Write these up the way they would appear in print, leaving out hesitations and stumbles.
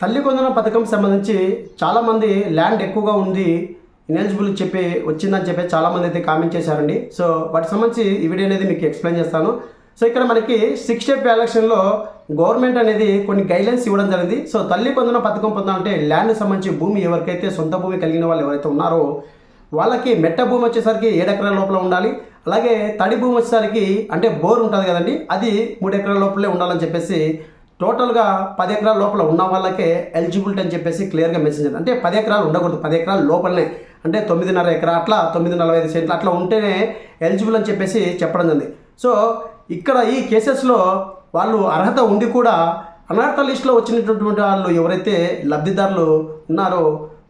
తల్లి కొందన పథకం సంబంధించి చాలామంది ల్యాండ్ ఎక్కువగా ఉంది ఇనెలిజిబుల్ చెప్పి వచ్చిందని చెప్పి చాలామంది అయితే కామెంట్ చేశారండి. సో వాటికి సంబంధించి ఈ వీడియో అనేది మీకు ఎక్స్ప్లెయిన్ చేస్తాను. సో ఇక్కడ మనకి 6 స్టెప్ ఎలక్షన్లో గవర్నమెంట్ అనేది కొన్ని గైడ్లైన్స్ ఇవ్వడం జరిగింది. సో తల్లి కొందన పథకం పొందాలంటే ల్యాండ్ సంబంధించి భూమి ఎవరికైతే సొంత భూమి కలిగిన వాళ్ళు ఎవరైతే ఉన్నారో వాళ్ళకి మెట్ట భూమి వచ్చేసరికి 7 ఎకరాల లోపల ఉండాలి. అలాగే తడి భూమి వచ్చేసరికి అంటే బోర్ ఉంటుంది కదండి, అది 3 ఎకరాల లోపలే ఉండాలని చెప్పేసి టోటల్గా 10 ఎకరాల లోపల ఉన్న వాళ్ళకే ఎలిజిబిలిటీ అని చెప్పేసి క్లియర్గా మెన్షన్ చేయాలి. అంటే 10 ఎకరాలు ఉండకూడదు, 10 ఎకరాల లోపలనే అంటే 9.5 ఎకరా అట్లా 9.45 సెంట్లు అట్లా ఉంటేనే ఎలిజిబుల్ అని చెప్పేసి చెప్పడం జరిగింది. సో ఇక్కడ ఈ కేసెస్లో వాళ్ళు అర్హత ఉండి కూడా అనర్హత లిస్టులో వచ్చినటువంటి వాళ్ళు ఎవరైతే లబ్ధిదారులు ఉన్నారో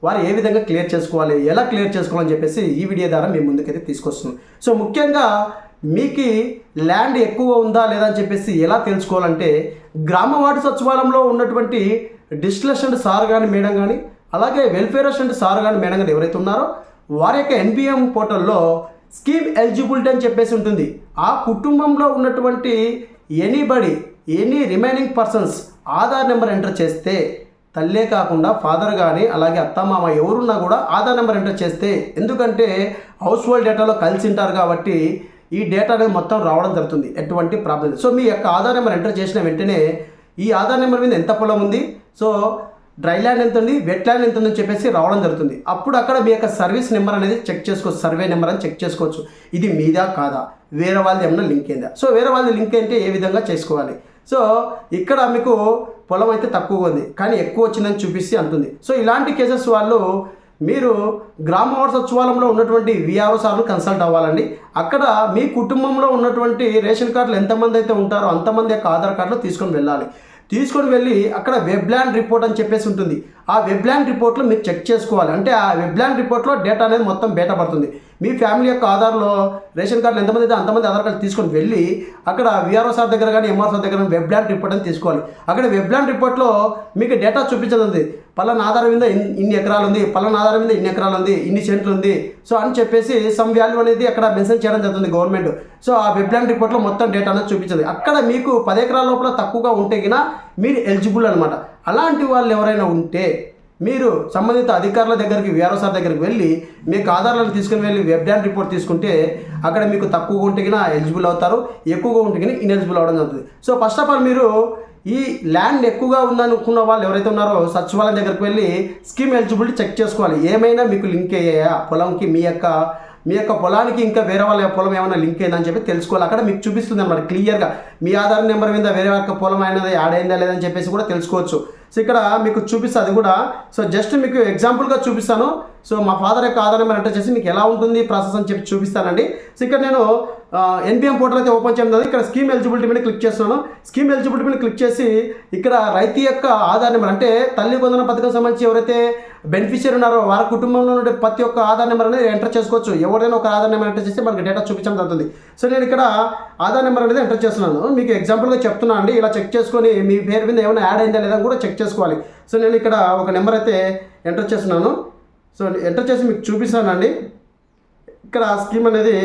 వారు ఏ విధంగా క్లియర్ చేసుకోవాలి, ఎలా క్లియర్ చేసుకోవాలని చెప్పేసి ఈ వీడియో ద్వారా మేము ముందుకైతే తీసుకొస్తున్నాం. సో ముఖ్యంగా మీకు ల్యాండ్ ఎక్కువ ఉందా లేదా అని చెప్పేసి ఎలా తెలుసుకోవాలంటే గ్రామ వార్డు సచివాలయంలో ఉన్నటువంటి డిస్టిలేషన్ సార్ కానీ మేడం కానీ అలాగే వెల్ఫేర్ అసిస్టెంట్ సార్ కానీ మేడం కానీ ఎవరైతే ఉన్నారో వారి యొక్క ఎన్పిఎం పోర్టల్లో స్కీమ్ ఎలిజిబిలిటీ అని చెప్పేసి ఉంటుంది. ఆ కుటుంబంలో ఉన్నటువంటి any remaining persons Aadhaar number enter చేస్తే తల్లే కాకుండా ఫాదర్ కానీ అలాగే అత్తమామ ఎవరున్నా కూడా ఆధార్ నెంబర్ ఎంటర్ చేస్తే, ఎందుకంటే హౌస్ హోల్డ్ డేటాలో కలిసి ఉంటారు కాబట్టి ఈ డేటా అనేది మొత్తం రావడం జరుగుతుంది, ఎటువంటి ప్రాబ్లం లేదు. సో మీ యొక్క ఆధార్ నెంబర్ ఎంటర్ చేసిన వెంటనే ఈ ఆధార్ నెంబర్ మీద ఎంత పొలం ఉంది, సో డ్రై ల్యాండ్ ఎంత ఉంది, వెట్ ల్యాండ్ ఎంత ఉందని చెప్పేసి రావడం జరుగుతుంది. అప్పుడు అక్కడ మీ యొక్క సర్వీస్ నెంబర్ అనేది చెక్ చేసుకోవచ్చు, సర్వే నెంబర్ అని చెక్ చేసుకోవచ్చు. ఇది మీదా కాదా, వేరే వాళ్ళది ఏమన్నా లింక్ అయిందా. సో వేరే వాళ్ళది లింక్ అయితే ఏ విధంగా చేసుకోవాలి. సో ఇక్కడ మీకు పొలం అయితే తక్కువగా ఉంది కానీ ఎక్కువ వచ్చిందని చూపిస్తే అంటుంది. సో ఇలాంటి కేసెస్ వాళ్ళు మీరు గ్రామ వార్డు సచివాలయంలో ఉన్నటువంటి విఆర్ఓ సార్లు కన్సల్ట్ అవ్వాలండి. అక్కడ మీ కుటుంబంలో ఉన్నటువంటి రేషన్ కార్డులు ఎంతమంది అయితే ఉంటారో అంతమంది యొక్క ఆధార్ కార్డులు తీసుకొని వెళ్ళి అక్కడ వెబ్ ల్యాండ్ రిపోర్ట్ అని చెప్పేసి ఉంటుంది. ఆ వెబ్ ల్యాండ్ రిపోర్ట్లో మీరు చెక్ చేసుకోవాలి. అంటే ఆ వెబ్ ల్యాండ్ రిపోర్ట్లో డేటా అనేది మొత్తం బయట పడుతుంది. మీ ఫ్యామిలీ యొక్క ఆధార్లో రేషన్ కార్డులు ఎంతమంది అయితే అంతమంది ఆధార్ కార్డు తీసుకొని వెళ్ళి అక్కడ విఆర్ఓ సార్ దగ్గర కానీ ఎంఆర్ సార్ దగ్గర వెబ్ ల్యాండ్ రిపోర్ట్ అని తీసుకోవాలి. అక్కడ వెబ్ ల్యాండ్ రిపోర్ట్లో మీకు డేటా చూపించదు, పలానా ఆధారం మీద ఇన్ని ఎకరాలు ఉంది, పలానా ఆధారం మీద ఇన్ని ఎకరాలు ఉంది, ఇన్ని సెంట్లు ఉంది, సో అని చెప్పేసి సమ్ వాల్యూ అనేది అక్కడ మెన్షన్ చేయడం జరుగుతుంది గవర్నమెంట్. సో ఆ వెబ్ ల్యాండ్ రిపోర్ట్లో మొత్తం డేటా అనేది చూపించదు. అక్కడ మీకు 10 ఎకరాల లోపల తక్కువగా ఉంటే కినా మీరు ఎలిజిబుల్ అనమాట. అలాంటి వాళ్ళు ఎవరైనా ఉంటే మీరు సంబంధిత అధికారుల దగ్గరికి విఆర్ఓ సార్ దగ్గరికి వెళ్ళి మీకు ఆధారాలను తీసుకుని వెళ్ళి వెబ్ ల్యాండ్ రిపోర్ట్ తీసుకుంటే అక్కడ మీకు తక్కువగా ఉంటే కినా ఎలిజిబుల్ అవుతారు, ఎక్కువగా ఉంటే కినా ఇనెలిజిబుల్ అవ్వడం జరుగుతుంది. సో ఫస్ట్ ఆఫ్ ఆల్ మీరు ఈ ల్యాండ్ ఎక్కువగా ఉందనుకున్న వాళ్ళు ఎవరైతే ఉన్నారో సచివాలయం దగ్గరికి వెళ్ళి స్కీమ్ ఎలిజిబిలిటీ చెక్ చేసుకోవాలి. ఏమైనా మీకు లింక్ అయ్యాయా పొలంకి, మీ యొక్క పొలానికి ఇంకా వేరే వాళ్ళ పొలం ఏమైనా లింక్ అయిందని చెప్పి తెలుసుకోవాలి. అక్కడ మీకు చూపిస్తుంది అన్నమాట క్లియర్గా మీ ఆధార్ నెంబర్ మీద వేరే యొక్క పొలం అయినది యాడ్ అయిందా లేదని చెప్పేసి కూడా తెలుసుకోవచ్చు. సో ఇక్కడ మీకు చూపిస్తుంది అది కూడా. సో జస్ట్ మీకు ఎగ్జాంపుల్గా చూపిస్తాను. సో మా ఫాదర్ యొక్క ఆధార్ నెంబర్ ఎంటర్ చేసి మీకు ఎలా ఉంటుంది ప్రాసెస్ అని చెప్పి చూపిస్తానండి. సో ఇక్కడ నేను ఎన్పిఎం పోర్టల్ అయితే ఓపెన్ చేయడం. ఇక్కడ స్కీమ్ ఎలిజిబిలిటీ మీద క్లిక్ చేస్తున్నాను. స్కీమ్ ఎలిజిబిలిటీ మీద క్లిక్ చేసి ఇక్కడ రైతు యొక్క ఆధార్ నెంబర్ అంటే తల్లి కొందన పథకం సంబంధించి ఎవరైతే బెనిఫిషియరీ ఉన్నారో వారి కుటుంబంలో ఉండే ప్రతి ఒక్క ఆధార్ నెంబర్ అనేది ఎంటర్ చేసుకోవచ్చు. ఎవరైనా ఒక ఆధార్ నెంబర్ ఎంటర్ చేస్తే మనకి డేటా చూపించడం జరుగుతుంది. సో నేను ఇక్కడ ఆధార్ నెంబర్ అనేది ఎంటర్ చేస్తున్నాను. మీకు ఎగ్జాంపుల్గా చెప్తున్నాను అండి. ఇలా చెక్ చేసుకొని మీ పేరు మీద ఏమైనా యాడ్ అయిందా లేదా కూడా చెక్ చేసుకోవాలి. సో నేను ఇక్కడ ఒక నెంబర్ అయితే ఎంటర్ చేస్తున్నాను. సో ఎంటర్ చేసి మీకు చూపిస్తానండి. ఇక్కడ స్కీమ్ అనేది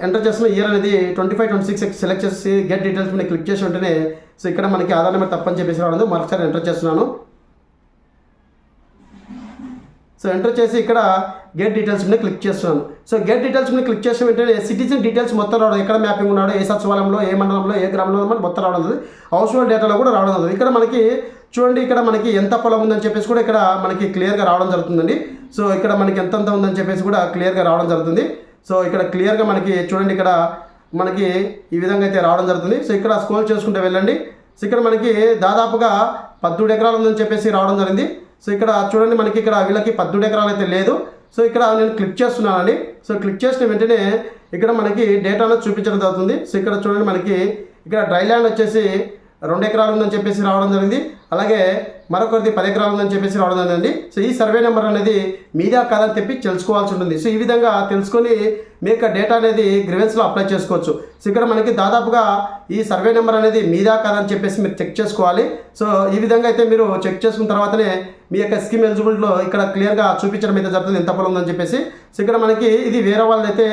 ఎంటర్ చేసిన ఇయర్ అనేది 25-26 సెలెక్ట్ చేసి గెట్ డీటెయిల్స్ మీద క్లిక్ చేసి ఉంటేనే సో ఇక్కడ మనకి ఆధార్ నెంబర్ తప్పని చెప్పేసి రావడం. మరొకసారి ఎంటర్ చేస్తున్నాను. సో ఎంటర్ చేసి ఇక్కడ గెట్ డీటెయిల్స్ మీద క్లిక్ చేస్తున్నాను. సో గెట్ డీటెయిల్స్ మీద క్లిక్ చేసిన వెంటనే సిటిజన్ డీటెయిల్స్ మొత్తం రావడం, ఎక్కడ మ్యాపింగ్ ఉన్నాడో, ఏ సచివాలయంలో, ఏ మండలంలో, ఏ గ్రామంలో మనకి మొత్తం రావడం జరుగుతుంది. హౌస్ హోల్డ్ డేటాలో కూడా రావడం జరుగుతుంది. ఇక్కడ మనకి చూడండి, ఇక్కడ మనకి ఎంత పొలం ఉందని చెప్పేసి కూడా ఇక్కడ మనకి క్లియర్గా రావడం జరుగుతుందండి. సో ఇక్కడ మనకి ఎంత ఉందని చెప్పేసి కూడా క్లియర్గా రావడం జరుగుతుంది. సో ఇక్కడ క్లియర్గా మనకి చూడండి, ఇక్కడ మనకి ఈ విధంగా అయితే రావడం జరుగుతుంది. సో ఇక్కడ స్క్రోల్ చేసుకుంటూ వెళ్ళండి. సో ఇక్కడ మనకి దాదాపుగా 13 ఎకరాలు ఉందని చెప్పేసి రావడం జరిగింది. సో ఇక్కడ చూడండి, మనకి ఇక్కడ వీళ్ళకి 13 ఎకరాలు అయితే లేదు. సో ఇక్కడ నేను క్లిక్ చేస్తున్నానండి. సో క్లిక్ చేసిన వెంటనే ఇక్కడ మనకి డేటా అనేది చూపించడం జరుగుతుంది. సో ఇక్కడ చూడండి, మనకి ఇక్కడ డ్రై ల్యాండ్ వచ్చేసి 2 ఎకరాలు ఉందని చెప్పేసి రావడం జరిగింది. అలాగే మరొకరిది 10 ఎకరాలు ఉందని చెప్పేసి రావడం జరిగింది. సో ఈ సర్వే నెంబర్ అనేది మీదా కాదని చెప్పి తెలుసుకోవాల్సి ఉంటుంది. సో ఈ విధంగా తెలుసుకొని మీ యొక్క డేటా అనేది గ్రీవెన్స్లో అప్లై చేసుకోవచ్చు. సో ఇక్కడ మనకి దాదాపుగా ఈ సర్వే నెంబర్ అనేది మీదా కాదని చెప్పేసి మీరు చెక్ చేసుకోవాలి. సో ఈ విధంగా అయితే మీరు చెక్ చేసుకున్న తర్వాతనే మీ యొక్క స్కీమ్ ఎలిజిబిలిటీలో ఇక్కడ క్లియర్గా చూపించడం అయితే జరుగుతుంది ఎంత పొలం ఉందని చెప్పేసి. సో ఇక్కడ మనకి ఇది వేరే వాళ్ళదైతే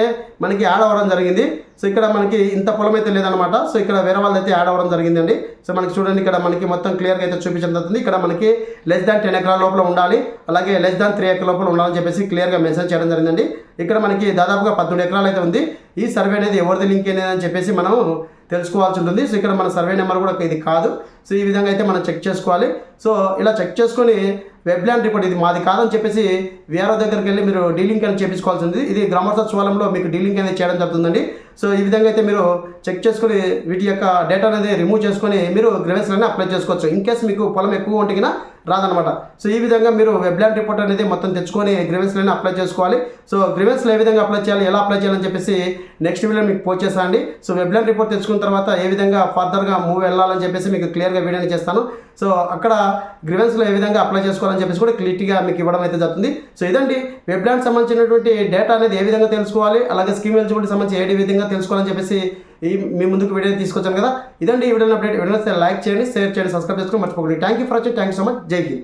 మనకి యాడ్ అవ్వడం జరిగింది. సో ఇక్కడ మనకి ఇంత పొలం అయితే లేదనమాట. సో ఇక్కడ వేరే వాళ్ళదైతే యాడ్ అవ్వడం జరిగిందండి. సో మనకి చూడండి, ఇక్కడ మనకి మొత్తం క్లియర్గా అయితే చూపించడం జరుగుతుంది. ఇక్కడ మనకి లెస్ దాన్ 10 ఎకరాల లోపల ఉండాలి, అలాగే లెస్ దాన్ 3 ఎకరాల లోపల ఉండాలని చెప్పేసి క్లియర్గా మెన్షన్ చేయడం జరిగిందండి. ఇక్కడ మనకి దాదాపుగా 13 ఎకరాలు అయితే ఉంది. ఈ సర్వే అనేది ఎవరిది లింక్ అనేది అని చెప్పేసి మనం తెలుసుకోవాల్సి ఉంటుంది. సో ఇక్కడ మన సర్వే నెంబర్ కూడా ఇది కాదు. సో ఈ విధంగా అయితే మనం చెక్ చేసుకోవాలి. సో ఇలా చెక్ చేసుకొని వెబ్ ల్యాండ్ రిపోర్ట్ ఇది మాది కాదని చెప్పేసి వీఆర్ఓ దగ్గరికి వెళ్ళి మీరు డీలింక్ అనేది చేయించుకోవాల్సి ఉంది. ఇది గ్రామోత్సవ సచివాలయంలో మీకు డీలింక్ అనేది చేయడం జరుగుతుందండి. సో ఈ విధంగా అయితే మీరు చెక్ చేసుకొని వీటి యొక్క డేటా అనేది రిమూవ్ చేసుకొని మీరు గ్రీవెన్స్ అనేది అప్లై చేసుకోవచ్చు. ఇన్ కేస్ మీకు పొలం ఎక్కువ ఉంటే రాదనమాట. సో ఈ విధంగా మీరు వెబ్ ల్యాండ్ రిపోర్ట్ అనేది మొత్తం తెచ్చుకొని గ్రీవెన్స్లో అప్లై చేసుకోవాలి. సో గ్రీవెన్స్లో ఏ విధంగా అప్లై చేయాలి, ఎలా అప్లై చేయాలని చెప్పేసి నెక్స్ట్ వీడియో మీకు పోస్ట్ చేస్తానండి. సో వెబ్ ల్యాండ్ రిపోర్ట్ తెచ్చుకున్న తర్వాత ఏ విధంగా ఫర్దర్గా మూవ్ వెళ్ళాలని చెప్పేసి మీకు క్లియర్గా వీడియోని చేస్తాను. సో అక్కడ గ్రీవెన్స్లో ఏ విధంగా అప్లై చేసుకోవాలని చెప్పేసి కూడా క్లియర్గా మీకు ఇవ్వడం అయితే జరుగుతుంది. సో ఇదండి వెబ్ ల్యాండ్ సంబంధించినటువంటి డేటా అనేది ఏ విధంగా తెలుసుకోవాలి, అలాగే స్కీమ్ ఎలిజిబిలిటీ సంబంధించి ఏ విధంగా తెలుసుకోవాలని చెప్పేసి మీ ముందుకు వీడియో తీసుకొచ్చాను కదా. ఇదండి ఈ వీడియో అప్డేట్. వీడియో లైక్ చేయండి, షేర్ చేయండి, సబ్స్క్రైబ్ చేసుకోండి మర్చిపోకండి. Thank you for watching. Thank you so much. జై హింద్.